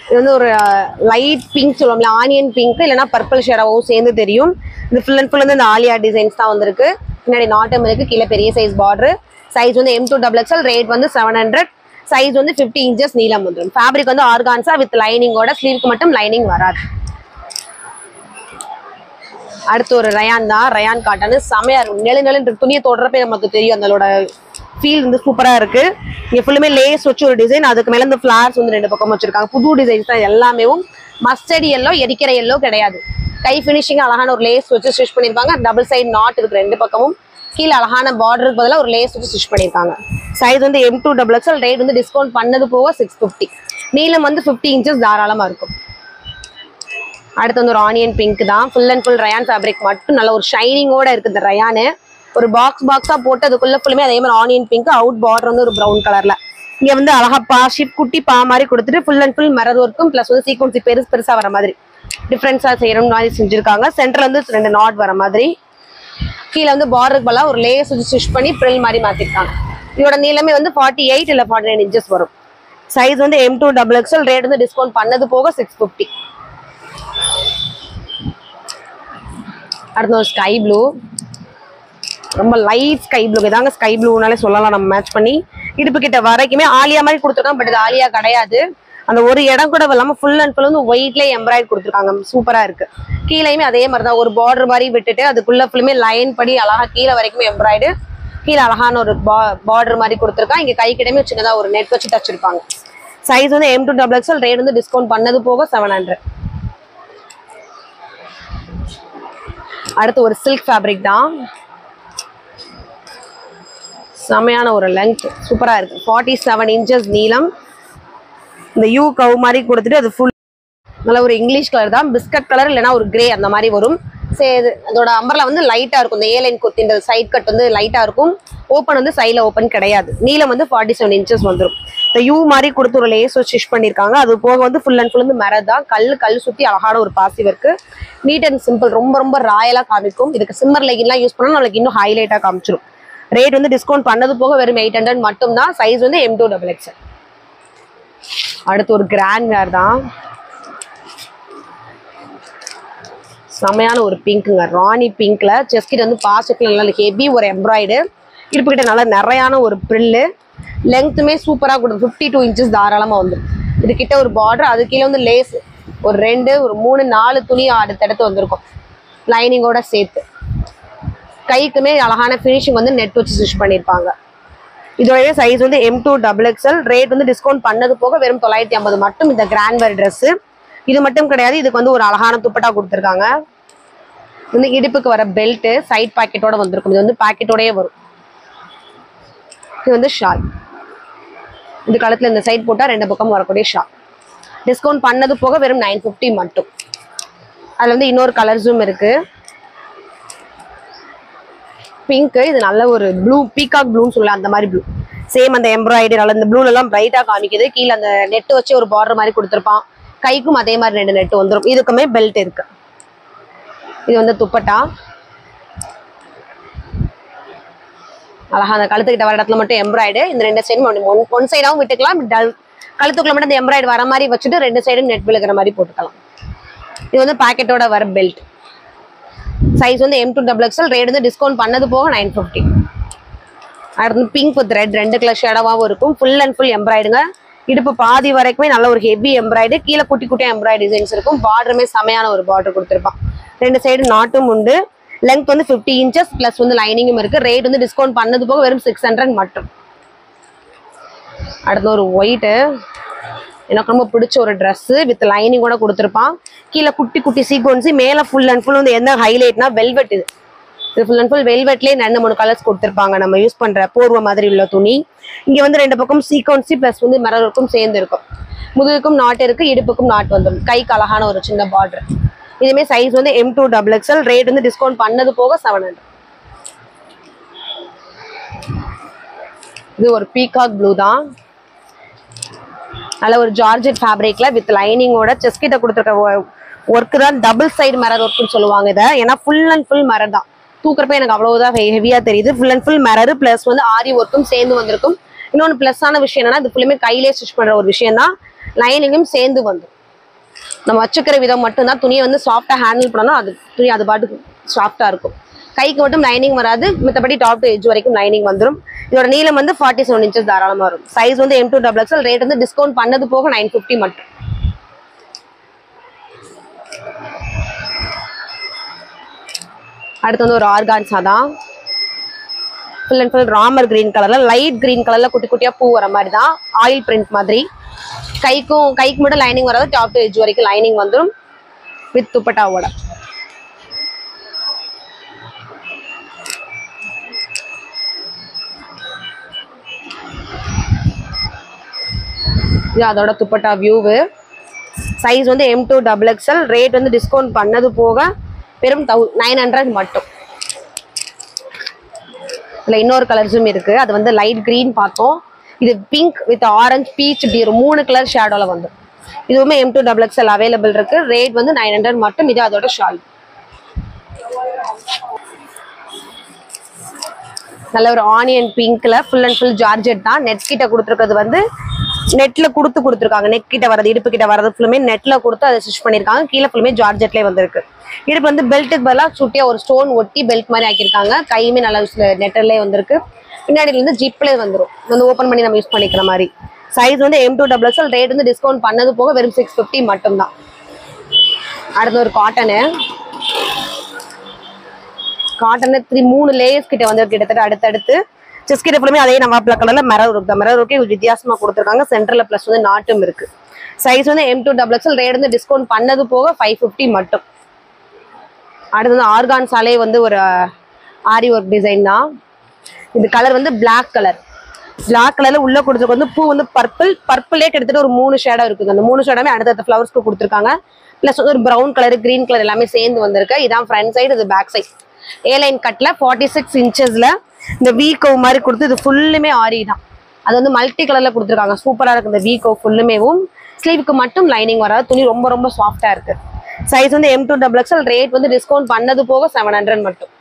இது வந்து ஒரு லைட் பிங்க் சொல்லுவோம்ல, ஆனியன் பிங்க் இல்லைன்னா பர்பிள் ஷேடாவும் சேர்ந்து தெரியும். இது ஃபுல் அண்ட் ஃபுல் வந்து இந்த ஆலியா டிசைன்ஸ் தான் வந்திருக்கு. பின்னாடி நாட்டம் இருக்கு, கீழே பெரிய சைஸ் பார்டர். சைஸ் வந்து M2XL. ரேட் வந்து 700. சைஸ் வந்து 50 இன்ச்சஸ் நீளம் வந்துடும். ஃபேப்ரிக் வந்து ஆர்கான்சா வித் லைனிங்கோட, ஸ்லீவ்க்கு மட்டும் லைனிங் வராது. அடுத்து ஒரு ரயான் தான், ரயான் காட்டன். செமையா இருக்கும், நெழு துணியை தொடரப்பே நமக்கு தெரியும். அதோட ஃபீல் வந்து சூப்பரா இருக்கு. இங்க ஃபுல்லுமே லேஸ் வச்சு ஒரு டிசைன், அதுக்கு மேல இந்த ஃபிளார்ஸ் வந்து 2 பக்கம் வச்சிருக்காங்க. புது டிசைன்ஸ் தான் எல்லாமே. மஸ்டர்ட் எல்லோ, எரிக்கிற எல்லோ கிடையாது. கை ஃபினிஷிங் அழகான ஒரு லேஸ் வச்சு ஸ்டிச் பண்ணிருப்பாங்க. டபுள் சைட் நாட் இருக்கு 2 பக்கமும். கீழே அழகான பார்டருக்கு பதிலாக ஒரு லேஸ் வச்சு ஸ்டிச் பண்ணியிருக்காங்க. சைஸ் வந்து M2XL. ரேட் வந்து டிஸ்கவுண்ட் பண்ணது போக 650. நீளம் வந்து 50 இன்ச்சஸ் தாராளமா இருக்கும். அடுத்து வந்து ஒரு ஆனியன் பிங்க் தான். Full and full rayon fabric மட்டும் நல்ல ஒரு ஷைனிங்கோட இருக்கு. இந்த ரயானு ஒரு பாக்ஸா போட்டு அதுக்குள்ள ஃபுல்லுமே அதே மாதிரி ஆனியன் பிங்க். அவுட் பார்டர் வந்து ஒரு ப்ரௌன் கலர்ல. இங்க வந்து அழகா ஷிப் குட்டி பா மாதிரி கொடுத்துட்டு ஃபுல் அண்ட் ஃபுல் மிரர் ஒர்க்கும் பிளஸ் வந்து சீக்வன்சி பெருசா வர மாதிரி டிஃப்ரென்ஸா செய்யணும் மாதிரி செஞ்சிருக்காங்க. சென்டர்ல வந்து 2 நாட் வர மாதிரி. கீழே வந்து பார்டருக்கு பதிலா ஒரு லேஸ் வச்சு ஸ்டிச் பண்ணி ப்ரில் மாதிரி மாத்திருக்காங்க. இதோட நீளமே வந்து 48 இல்ல 49 இன்ச்சஸ் வரும். சைஸ் வந்து M2XL. ரேட் வந்து டிஸ்கவுண்ட் பண்ணது போக 650. அடுத்து ஒரு ஸ்கை ப்ளூ, ரொம்ப லைட் ஸ்கை ப்ளூ. இதாங்க ஸ்கை ப்ளூனாலே சொல்லலாம் நம்ம மேட்ச் பண்ணி. இடுப்பு கிட்ட வரைக்குமே ஆலியா மாதிரி கொடுத்துருக்காங்க. பட் இது ஆலியா கிடையாது. அந்த ஒரு இடம் கூட இல்லாம ஃபுல் அண்ட் ஃபுல் வந்து ஒயிட்லேயே எம்ப்ராய்ட் கொடுத்துருக்காங்க. சூப்பரா இருக்கு. கீழேயுமே அதே மாதிரி தான் ஒரு பார்டர் மாதிரி விட்டுட்டு அதுக்குள்ள ஃபுல்லுமே லைன் படி அழகா கீழே வரைக்குமே எம்ப்ராய்டு. கீழே அழகான ஒரு பார்டர் மாதிரி கொடுத்துருக்காங்க. இங்க கை கிட்டமே சின்னதா ஒரு நெட் வச்சு தச்சிருப்பாங்க. சைஸ் வந்து M2XL. ரேட் வந்து டிஸ்கவுண்ட் பண்ணது போக 700. அடுத்து ஒரு சில்க் ஃபேப்ரிக் தான், செமையான ஒரு லெங்த், சூப்பரா இருக்கு. 47 inches நீளம், இந்த யூ கவ் மாதிரி கொடுத்துட்டு அது ஃபுல் நல்ல ஒரு இங்கிலீஷ் கலர் தான், பிஸ்கட் கலர் இல்லைன்னா ஒரு கிரே அந்த மாதிரி வரும். சரி, அதோட அம்பர்லா வந்து லைட்டா இருக்கும். இந்த ஏலைன் கொத்தின்ற சைட் கட் வந்து லைட்டா இருக்கும். ஓப்பன் வந்து சைடில் ஓப்பன் கிடையாது. நீளம் வந்து 47 inches வந்துடும். இந்த யூ மாதிரி கொடுத்து ஒரு லேஸ் ஸ்டிச் பண்ணியிருக்காங்க. அது போக வந்து ஃபுல் அண்ட் ஃபுல் வந்து மர தான், கல் சுற்றி அழகான ஒரு பாசி ஒர்க்கு. நீட் அண்ட் சிம்பிள், ரொம்ப ரொம்ப ராயலாக காமிக்கும். இதுக்கு சிம்மர் லெகின்லாம் யூஸ் பண்ணால் நம்மளுக்கு இன்னும் ஹைலைட்டாக காமிச்சிடும். ரேட் வந்து டிஸ்கவுண்ட் பண்ணது போக வெறும் 800 மட்டும் தான். சைஸ் வந்து M2XXL. அடுத்து ஒரு கிராண்ட் வேர் தான், செமையான ஒரு பிங்க்குங்க, ராணி பிங்க்ல. செஸ்ட் கிட்ட வந்து பாஸ்ட்ல நல்லா ஹெவி ஒரு எம்ப்ராய்டு, இடுப்பு கிட்ட நல்லா நிறையான ஒரு ப்ரில்லு, லெங்க்த்துமே சூப்பராக கொடுக்கும். 52 inches தாராளமாக வந்துடும். இது கிட்ட ஒரு பார்டர், அது கீழே வந்து லேஸ் ஒரு 2 ஒரு 3 4 துணி அடுத்தடுத்து வந்திருக்கும் லைனிங்கோட சேர்த்து. கைக்குமே அழகான ஃபினிஷிங் வந்து நெட் வச்சு ஸ்டிச் பண்ணியிருப்பாங்க. இதோடய சைஸ் வந்து M2XXL. ரேட் வந்து டிஸ்கவுண்ட் பண்ணது போக வெறும் 950 மட்டும் இந்த கிராண்ட் வேர் ட்ரெஸ்ஸு. இது மட்டும் கிடையாது, இதுக்கு வந்து ஒரு அழகான துப்பட்டா கொடுத்துருக்காங்க. வந்து இடுப்புக்கு வர பெல்ட்டு சைட் பாக்கெட்டோட வந்திருக்கும். இது வந்து பாக்கெட்டோடயே வரும். இது வந்து ஷால், இந்த காலத்தில் இந்த சைட் போட்டால் 2 பக்கம் வரக்கூடிய ஷால். டிஸ்கவுண்ட் பண்ணது போக வெறும் 950 மட்டும். அதில் வந்து இன்னொரு கலர்ஸும் இருக்கு, பிங்க்கு. இது நல்ல ஒரு ப்ளூ, பீகாக் ப்ளூன்னு சொல்லலாம், அந்த மாதிரி ப்ளூ. சேம் அந்த எம்ப்ராய்டரி அந்த ப்ளூல எல்லாம் பிரைட்டா காமிக்குது. கீழே அந்த நெட் வச்சு ஒரு பார்டர் மாதிரி கொடுத்துருப்பான். கைக்கும் அதே மாதிரி 2 நெட் வந்துடும். இதுக்குமே பெல்ட் இருக்கு. இது வந்து துப்பட்டா, அழகா அந்த கழுத்துக்கிட்ட வர இடத்துல மட்டும் எம்ப்ராய்டு. இந்த 2 சைடும் ஒன் சைடாகவும் விட்டுக்கலாம், கழுத்துக்குள்ள மட்டும் அந்த எம்ப்ராய்டு வர மாதிரி வச்சுட்டு 2 சைடும் நெட் விழுகிற மாதிரி போட்டுக்கலாம். இது வந்து பாக்கெட்டோட வர பெல்ட். சைஸ் வந்து M2XXL. ரேட் வந்து டிஸ்கவுண்ட் பண்ணது போக 950. அடுத்து பிங்க் வித் ரெட் 2 கலர் ஷேடோவாகவும் இருக்கும். ஃபுல் அண்ட் ஃபுல் எம்ப்ராய்டுங்க. இடுப்பு பாதி வரைக்குமே நல்ல ஒரு ஹெவி எம்ப்ராய்டு, கீழே குட்டி குட்டியாக எம்ப்ராய்டு டிசைன்ஸ் இருக்கும். பார்டருமே செமையான ஒரு பார்டர் கொடுத்துருப்பான். 2 சைடு நாட்டும் உண்டு. லெங்த் வந்து 50 inches ப்ளஸ் வந்து லைனிங்கும் இருக்கு. ரேட் வந்து டிஸ்கவுண்ட் பண்ணது போக வெறும் 600 மட்டும். அடுத்து ஒரு ஒயிட்டு, எனக்கு ரொம்ப பிடிச்ச ஒரு ட்ரெஸ்ஸு வித் லைனிங்கோட கொடுத்துருப்பான். கீழே குட்டி குட்டி சீக்வன்ஸு, மேலே ஃபுல் அண்ட் ஃபுல் வந்து என்ன ஹைலைட்னா வெல்வெட். இது ஃபுல் அண்ட் ஃபுல் வெல்வெட்லேயே 2-3 கலர்ஸ் கொடுத்துருப்பாங்க. நம்ம யூஸ் பண்ணுற போர்வை மாதிரி உள்ள துணி. இங்கே வந்து 2 பக்கம் சீக்வன்ஸி ப்ளஸ் வந்து மரருக்கும் சேர்ந்து இருக்கும். முதுகுக்கும் நாட்டு இருக்கு, இடுப்புக்கும் நாட்டு வந்துடும். கைக்கு அழகான ஒரு சின்ன பார்டர். இதுமே சைஸ் வந்து M2XXL. ரேட் வந்து டிஸ்கவுண்ட் பண்ணது போக 700. இது ஒரு பீகாக் ப்ளூ தான், நல்ல ஒரு ஜார்ஜெட் ஃபேப்ரிக்ல வித் லைனிங்கோட. செஸ்ட் கிட்ட கொடுத்துருக்க ஒர்க்கு தான் டபுள் சைடு மரர் ஒர்க்குன்னு சொல்லுவாங்க இதை. ஏன்னா ஃபுல் அண்ட் ஃபுல் மரர் தான். தூக்குறப்ப எனக்கு அவ்வளவுதான் ஹெவியா தெரியுது. ஃபுல் அண்ட் ஃபுல் மரர் பிளஸ் வந்து ஆரி ஒர்க்கும் சேர்ந்து வந்திருக்கும். இன்னொன்று பிளஸ்ஸான விஷயம் என்னன்னா, இது ஃபுல்லுமே கையிலே ஸ்டிச் பண்ற ஒரு விஷயம் தான். லைனிங்கும் சேர்ந்து வந்துடும். நம்ம வச்சுக்கிற விதம் மட்டும்தான். துணியை வந்து சாஃப்டா ஹேண்டில் பண்ணணும், அது துணி அது பாட்டுக்கு சாஃப்டா இருக்கும். கைக்கு மட்டும் லைனிங் வராது, மற்றபடி டாப் டு எட்ஜ் வரைக்கும் லைனிங் வந்துடும். இதோட நீளம் வந்து 47 inches தாராளமாக வரும். சைஸ் வந்து M2XXL. ரேட் வந்து டிஸ்கவுண்ட் பண்ணது போக 950 மட்டும். அடுத்து வந்து ஒரு ஆர்கான்ஸா தான், full and full Ramar green கலர்ல, லைட் கிரீன் கலர்ல குட்டி குட்டியா பூ வர மாதிரி தான், ஆயில் பிரிண்ட் மாதிரி. கைக்கு மட்டும் லைனிங் வராது, டாப் டு எட்ஜ் வரைக்கும் லைனிங் வந்துடும் வித் துப்பட்டாவோட. இது அதோட துப்பட்டா வியூவு. சைஸ் வந்து M2XXL. ரேட் வந்து டிஸ்கவுண்ட் பண்ணது போக வெறும் 900 மட்டும். இதுல இன்னொரு கலர்ஸும் இருக்கு, அது வந்து லைட் கிரீன் பார்த்தோம். இது பிங்க் வித் ஆரஞ்சு பீச் இப்படி ஒரு 3 கலர் ஷேடோல வந்து. இதுவுமே M2XXL அவைலபிள் இருக்கு. ரேட் வந்து 900 மட்டும். இது அதோட ஷால். நல்ல ஒரு ஆனியன் பிங்க்ல ஃபுல் அண்ட் ஃபுல் ஜார்ஜெட் தான். நெட் கிட்ட கொடுத்துருக்கிறது வந்து நெட்ல கொடுத்துருக்காங்க. நெட் கிட்ட வரது, இடுப்பு கிட்ட வரது ஃபுல்லுமே நெட்ல கொடுத்து அதை ஸ்டிச் பண்ணிருக்காங்க. கீழே ஃபுல்லுமே ஜார்ஜெட்லேயே வந்திருக்கு. இடுப்பு வந்து பெல்ட்டுக்கு பதிலாக சுட்டியா ஒரு ஸ்டோன் ஒட்டி பெல்ட் மாதிரி ஆக்கியிருக்காங்க. கையுமே நல்லா நெட்டர்லேயே வந்திருக்கு. பின்னாடி வந்து ஜிப்ல வந்துடும், வந்து ஓப்பன் பண்ணி நம்ம யூஸ் பண்ணிக்கிற மாதிரி. சைஸ் வந்து M2XXL. ரேட் வந்து டிஸ்கவுண்ட் பண்ணது போக வெறும் 650 மட்டும்தான். அடுத்து ஒரு காட்டனு 3 லேயர்ஸ் கிட்ட வந்து கிட்டத்தட்ட அடுத்தடுத்து. செஸ்ட் கிட்ட ஃபுல்லுமே அதே நவாப்ல கலர்ல மிரர் ஒர்க் தான். மிரர் ஒர்க்கே வித்தியாசமா கொடுத்துருக்காங்க. சென்டர்ல பிளஸ் வந்து நாட்டும் இருக்கு. சைஸ் வந்து M2XXL. ரேட் வந்து டிஸ்கவுண்ட் பண்ணது போக 550 மட்டும். அடுத்து வந்து ஆர்கான்ஸாலே வந்து ஒரு ஆரி ஒர்க் டிசைன் தான். இந்த கலர் வந்து பிளாக் கலர். பிளாக் கலர்ல உள்ள கொடுத்துருக்கு வந்து பூ வந்து பர்பிளே கிட்டத்தட்ட ஒரு 3 ஷேடா இருக்குது. அந்த 3 ஷேடாமே அடுத்தடுத்த ஃப்ளவர்ஸ்க்கு கொடுத்துருக்காங்க. பிளஸ் வந்து ஒரு ப்ரௌன் கலர், கிரீன் கலர் எல்லாமே சேர்ந்து வந்திருக்கு. இதான் ஃப்ரண்ட் சைடு, இது பேக் சைடு. ஏ லைன் கட்ல 46 இன்ச்சஸ்ல இந்த வீ கவ் மாதிரி கொடுத்து இது ஃபுல்லுமே ஆரி தான். அது வந்து மல்டி கலர்ல கொடுத்துருக்காங்க. சூப்பரா இருக்கு இந்த வீ கவ் ஃபுல்லுமேவும். ஸ்லீவுக்கு மட்டும் லைனிங் வராது. துணி ரொம்ப ரொம்ப சாஃப்டா இருக்கு. சைஸ் வந்து M2XXL. ரேட் வந்து டிஸ்கவுண்ட் பண்ணது போக 700 மட்டும்.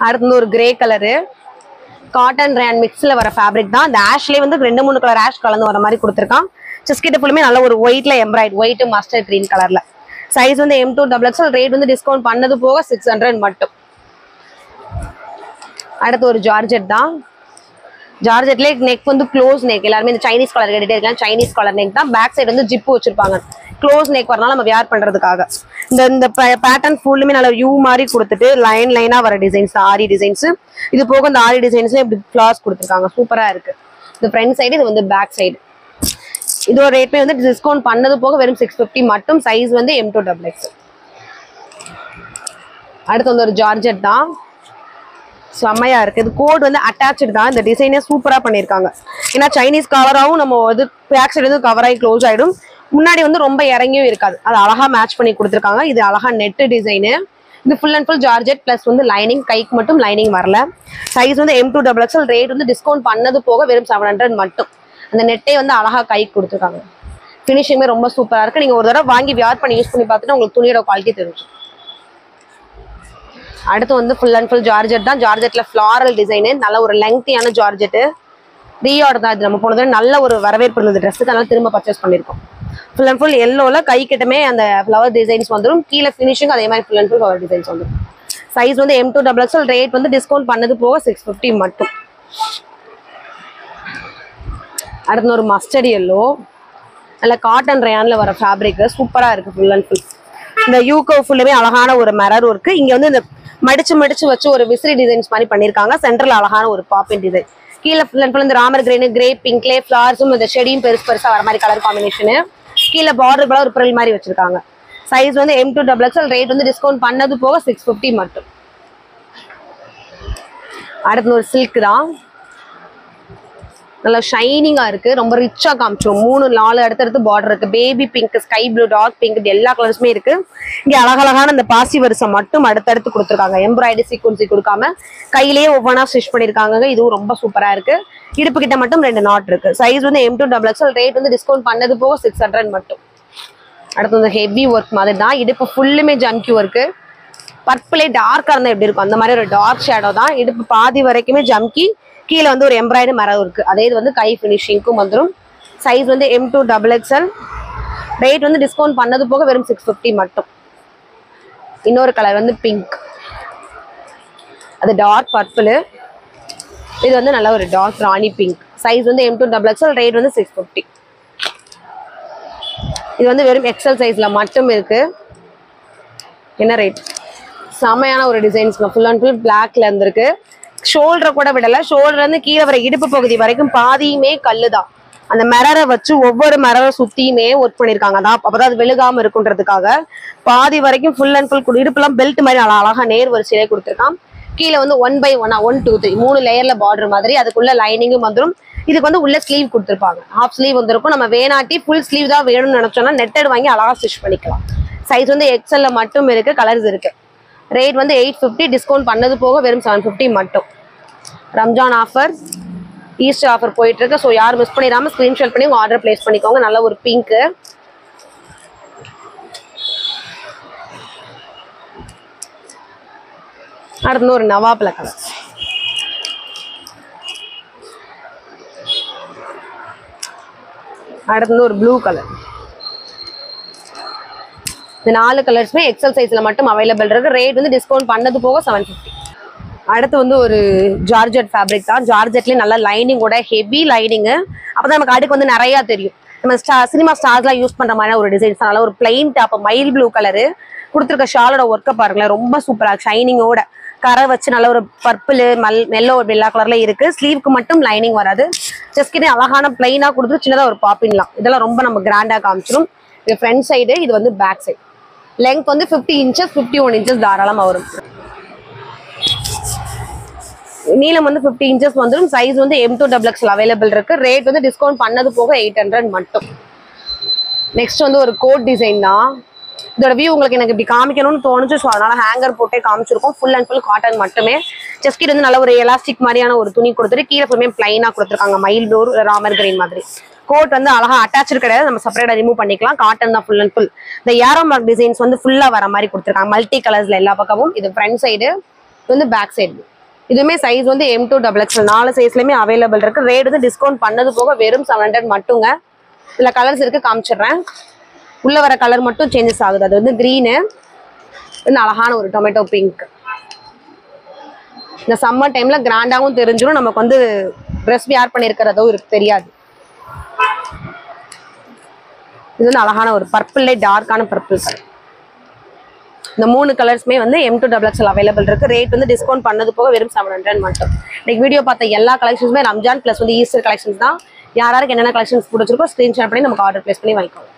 அடுத்து ஒரு கிரே கலரு, காட்டன் ரேன் மிக்ஸ்ல வர ஃபேப்ரிக் தான். இந்த ஆஷ்லேயே வந்து 2-3 கலர் ஆஷ் கலந்து வர மாதிரி கொடுத்துருக்கான். செஸ்ட் கிட்ட ஃபுல்லுமே நல்ல ஒரு ஒயிட்ல எம்ப்ராய்ட், ஒயிட் மஸ்டர்ட் கிரீன் கலர்ல. சைஸ் வந்து M2XXL. ரேட் வந்து டிஸ்கவுண்ட் பண்ணது போக 600 மட்டும். அடுத்து ஒரு ஜார்ஜெட் தான். ஜார்ஜெட்லேயே நெக் வந்து க்ளோஸ் நெக். எல்லாருமே இந்த சைனீஸ் கலர் கேட்டுட்டே இருக்கலாம். சைனீஸ் கலர் நெக் தான். பேக் சைடு வந்து ஜிப்பு வச்சிருப்பாங்க. க்ளோஸ் நெக் வரனால நம்ம வியர் பண்றதுக்காக. இந்த பேட்டர்ன் ஃபுல்லுமே நல்ல யூ மாதிரி கொடுத்துட்டு லைனா வர டிசைன்ஸ் தான், ஆரி டிசைன்ஸ். இது போக இந்த ஆரி டிசைன்ஸ்ல இப்படி ஃபிளார்ஸ் கொடுத்துருக்காங்க. சூப்பரா இருக்கு. இது ஃப்ரண்ட் சைடு, இது வந்து பேக் சைடு. இதோட ரேட்மே வந்து டிஸ்கவுண்ட் பண்ணது போக வெறும் 650 மட்டும். சைஸ் வந்து M2XXL. அடுத்து வந்து ஒரு ஜார்ஜெட் தான். செம்மையா இருக்கு. இது கோட் வந்து அட்டாச்சு தான். இந்த டிசைனே சூப்பரா பண்ணிருக்காங்க. ஏன்னா சைனீஸ் கவராகவும் நம்ம இது பேக் சைடு வந்து கவர் ஆகி க்ளோஸ் ஆயிடும். முன்னாடி வந்து ரொம்ப இறங்கியும் இருக்காது. அது அழகா மேட்ச் பண்ணி கொடுத்துருக்காங்க. இது அழகா நெட் டிசைனு. இது full and full georgette plus வந்து லைனிங். கைக்கு மட்டும் லைனிங் வரல. சைஸ் வந்து M2XXL. ரேட் வந்து டிஸ்கவுண்ட் பண்ணது போக வெறும் 700 மட்டும். அந்த நெட்டே வந்து அழகா கைக்கு கொடுத்துருக்காங்க. ஃபினிஷிங்குமே ரொம்ப சூப்பரா இருக்கு. நீங்க ஒரு தடவை வாங்கி வியர் பண்ணி யூஸ் பண்ணி பார்த்துட்டு உங்களுக்கு துணியோட குவாலிட்டி தெரிஞ்சு. அடுத்து வந்து ஃபுல் அண்ட் ஃபுல் ஜார்ஜெட் தான். ஜார்ஜெட்ல ஃபிளாரல் டிசைனு. நல்ல ஒரு லெங்க்தியான ஜார்ஜெட்டு. ரீஆர்டர் தான் இது. நம்ம போனது நல்ல ஒரு வரவேற்பு இருந்தது ட்ரெஸ்ஸுக்கு. அதனால திரும்ப பர்ச்சேஸ் பண்ணியிருக்கோம். ஃபுல் அண்ட் ஃபுல் எல்லோல கை கிட்டமே அந்த ஃப்ளவர் டிசைன்ஸ் வந்துடும். கீழே ஃபினிஷிங் அதே மாதிரி full and full flower designs வந்துடும். சைஸ் வந்து M2XXL. ரேட் வந்து டிஸ்கவுண்ட் பண்ணது போக 650 மட்டும். அடுத்து ஒரு மஸ்டர்ட் எல்லோ. நல்ல காட்டன் ரேயான்ல வர ஃபேப்ரிக். சூப்பரா இருக்கு ஃபுல் அண்ட் ஃபுல். இந்த யூகோ ஃபுல்லுமே அழகான ஒரு மிரர் இருக்கு. இங்க வந்து இந்த மடிச்சு வச்சு ஒரு விசிறி டிசைன்ஸ் மாதிரி பண்ணிருக்காங்க. சென்டர்ல அழகான ஒரு பாப்பின் டிசைன். கீழே ஃபுல் அண்ட் ஃபுல் இந்த ராமர் கிரீன், கிரே பிங்க்லே ஃபிளார்ஸும் இந்த ஷெடியும் பெருசா வர மாதிரி கலர் காம்பினேஷனு. கீழே பார்டர் போல ஒரு பிரில் மாதிரி வச்சிருக்காங்க. சைஸ் வந்து M2XXL. ரேட் வந்து டிஸ்கவுண்ட் பண்ணது போக 650 மட்டும். அடுத்து ஒரு சில்க் தான். நல்லா ஷைனிங்கா இருக்கு. ரொம்ப ரிச்சா காமிச்சோம். 3-4 அடுத்தடுத்து பார்டர் இருக்கு. Baby pink, sky blue, dark pink, எல்லா கலர்ஸுமே இருக்கு. இங்க அழகழகான இந்த பாசி வருஷம் மட்டும் அடுத்தடுத்து கொடுத்துருக்காங்க. எம்ப்ராய்டரி சீக்வன்சி கொடுக்காம கையிலேயே ஒவ்வொன்றா ஸ்டிச் பண்ணிருக்காங்க. இதுவும் ரொம்ப சூப்பரா இருக்கு. இடுப்பு கிட்ட மட்டும் 2 நாட் இருக்கு. சைஸ் வந்து M2XXL. ரேட் வந்து டிஸ்கவுண்ட் பண்ணது போக 600 மட்டும். அடுத்து வந்து ஹெவி ஒர்க் மாதிரி தான். இடுப்பு ஃபுல்லுமே ஜம்கி ஒர்க்கு. பர்பிளே டார்க்கா இருந்தா எப்படி இருக்கும் அந்த மாதிரி ஒரு டார்க் ஷேடோ தான். இடுப்பு பாதி வரைக்குமே ஜம்கி. கீழே வந்து ஒரு எம்ப்ராய்டரி மரம் இருக்கு. அதே இது வந்து கை ஃபினிஷிங்க்கும் வந்துடும். சைஸ் வந்து M2XXL. ரேட் வந்து டிஸ்கவுண்ட் பண்ணது போக வெறும் 650 மட்டும். இன்னொரு கலர் வந்து பிங்க். அது டார்க் பர்பிள். இது வந்து நல்ல ஒரு டார்க் ராணி பிங்க். சைஸ் வந்து M2XXL. ரேட் வந்து 650. இது வந்து வெறும் எக்ஸல் சைஸ்ல மட்டும் இருக்கு. என்ன ரேட்? செமையான ஒரு டிசைன்ஸ்ங்க. ஃபுல் அண்ட் ஃபுல் பிளாக்ல இருந்திருக்கு. ஷோல்டரை கூட விடல. ஷோல்டர் வந்து கீழே வர இடுப்பு பகுதி வரைக்கும் பாதியுமே கல்லுதான். அந்த மிரரை வச்சு ஒவ்வொரு மிரரை சுத்தியுமே ஒர்க் பண்ணிருக்காங்க. அதான் அப்பதான் அது விழுகாம இருக்குன்றதுக்காக பாதி வரைக்கும் ஃபுல் அண்ட் ஃபுல் இடுப்புலாம் பெல்ட் மாதிரி அழகா நேர் வரிசையிலே கொடுத்துருக்கான். கீழே வந்து 1 by 1 1 2 3 3 லேயர்ல பார்டர் மாதிரி. அதுக்குள்ள லைனிங்கும் வந்துடும். இதுக்கு வந்து உள்ள ஸ்லீவ் கொடுத்துருப்பாங்க. ஹாஃப் ஸ்லீவ் வந்திருக்கும். நம்ம வேணாட்டி ஃபுல் ஸ்லீவ் தான் வேணும்னு நினைச்சோம்னா நெட்டட் வாங்கி அழகா ஸ்டிச் பண்ணிக்கலாம். சைஸ் வந்து XL மட்டும் இருக்கு. கலர்ஸ் இருக்கு. ரேட் வந்து 850. டிஸ்கவுண்ட் பண்ணது போக வெறும் 750 மட்டும். ரம்ஜான் ஆஃபர், ஈஸ்டர் ஆஃபர் போயிட்டு இருக்கு. ஸோ யாரும் மிஸ் பண்ணிடாம ஸ்கிரீன்ஷாட் பண்ணி உங்க ஆர்டர் பிளேஸ் பண்ணிக்கோங்க. நல்ல ஒரு பிங்க். அடுத்து ஒரு நவாப்ல கலர். அடுத்து ஒரு ப்ளூ கலர். இந்த 4 கலர்ஸுமே எக்ஸல் சைஸ்ல மட்டும் அவைலபிள் இருக்கு. ரேட் வந்து டிஸ்கவுண்ட் பண்ணது போக 750. அடுத்து வந்து ஒரு ஜார்ஜெட் ஃபேப்ரிக் தான். ஜார்ஜெட்லேயே நல்லா லைனிங்கோட ஹெவி லைனிங்கு. அப்போதான் நமக்கு அடுக்கு வந்து நிறையா தெரியும். நம்ம சினிமா ஸ்டார்ஸ்லாம் யூஸ் பண்ணுற மாதிரி ஒரு டிசைன்ஸ். நல்லா ஒரு பிளைன் டாப் மயில் ப்ளூ கலரு கொடுத்துருக்க. ஷாலோட ஒர்க்கை பாருங்களேன். ரொம்ப சூப்பராக ஷைனிங்கோட கரை வச்சு நல்ல ஒரு பர்பிள் மெல்லோ எல்லா கலர்ல இருக்கு. ஸ்லீவ்க்கு மட்டும் லைனிங் வராது. செஸ்ட்கிட்டே அழகான பிளைனாக கொடுத்து சின்னதாக ஒரு பாப்பின்லாம். இதெல்லாம் ரொம்ப நம்ம கிராண்டாக காமிச்சிடும். இது ஃப்ரண்ட் சைடு, இது வந்து பேக் சைடு. லெங்த் வந்து 50 inches 51 inches தாராளமா வரும். நீளம் வந்து 50 inches வந்துடும். சைஸ் வந்து M2XXL அவைலபிள் இருக்கு. ரேட் வந்து டிஸ்கவுண்ட் பண்ணது போக 800 மட்டும். நெக்ஸ்ட் வந்து ஒரு கோட் டிசைன் தான். இதோட வியூ உங்களுக்கு எனக்கு இப்படி காமிக்கணும்னு தோணுச்சு. ஸோ அதனால ஹேங்கர் போட்டே காமிச்சிருக்கோம். ஃபுல் அண்ட் ஃபுல் காட்டன் மட்டுமே. செஸ்ட் வந்து நல்ல ஒரு எலாஸ்டிக் மாதிரியான ஒரு துணி கொடுத்துட்டு கீழே ஃபுல்லுமே பிளைனா கொடுத்துருக்காங்க. மயில் ப்ளூர் ராமர் கிரீன் மாதிரி. கோட் வந்து அழகா அட்டாச்சு கிடையாது, நம்ம செப்பரேட்டா ரிமூவ் பண்ணிக்கலாம். காட்டன் தான் ஃபுல் அண்ட் ஃபுல். இந்த ஏரோ மார்க் டிசைன்ஸ் வந்து ஃபுல்லா வர மாதிரி கொடுத்துருக்காங்க. மல்டி கலர்ஸ்ல எல்லா பக்கமும். இது ஃப்ரண்ட் சைடு, இது வந்து பேக் சைடு. இதுவுமே சைஸ் வந்து M2XXL 4 சைஸ்லயுமே அவைலபிள் இருக்கு. ரேட் வந்து டிஸ்கவுண்ட் பண்ணது போக வெறும் 700 மட்டுங்க. இதுல கலர்ஸ் இருக்கு, காமிச்சிடுறேன். உள்ள வர கலர் மட்டும் சேஞ்சஸ் ஆகுது. அது வந்து கிரீனு, இன்னும் அழகான ஒரு டொமேட்டோ பிங்க். இந்த சம்மர் டைம்ல கிராண்டாவும் தெரிஞ்சிடும், நமக்கு வந்து ட்ரெஸ் வியர் பண்ணிருக்கிறதோ தெரியாது. இது வந்து அழகான ஒரு பர்பிள்லே டார்க்கான பர்பிள் கலர். இந்த 3 கலர்ஸ்மே வந்து M2XXL அவைலபிள் இருக்கு. ரேட் வந்து டிஸ்கவுண்ட் பண்ணது போக வெறும் 700 மட்டும். இன்னைக்கு வீடியோ பார்த்த எல்லா கலெக்ஷன்ஸுமே ரம்ஜான் பிளஸ் வந்து ஈஸ்டர் கலெக்ஷன்ஸ் தான். யாராருக்கு என்னென்ன கலெக்ஷன்ஸ் பிடிச்சிருக்கோ ஸ்கிரீன்ஷாட் பண்ணி நமக்கு ஆர்டர் பிளேஸ் பண்ணி வாங்கிக்கோங்க.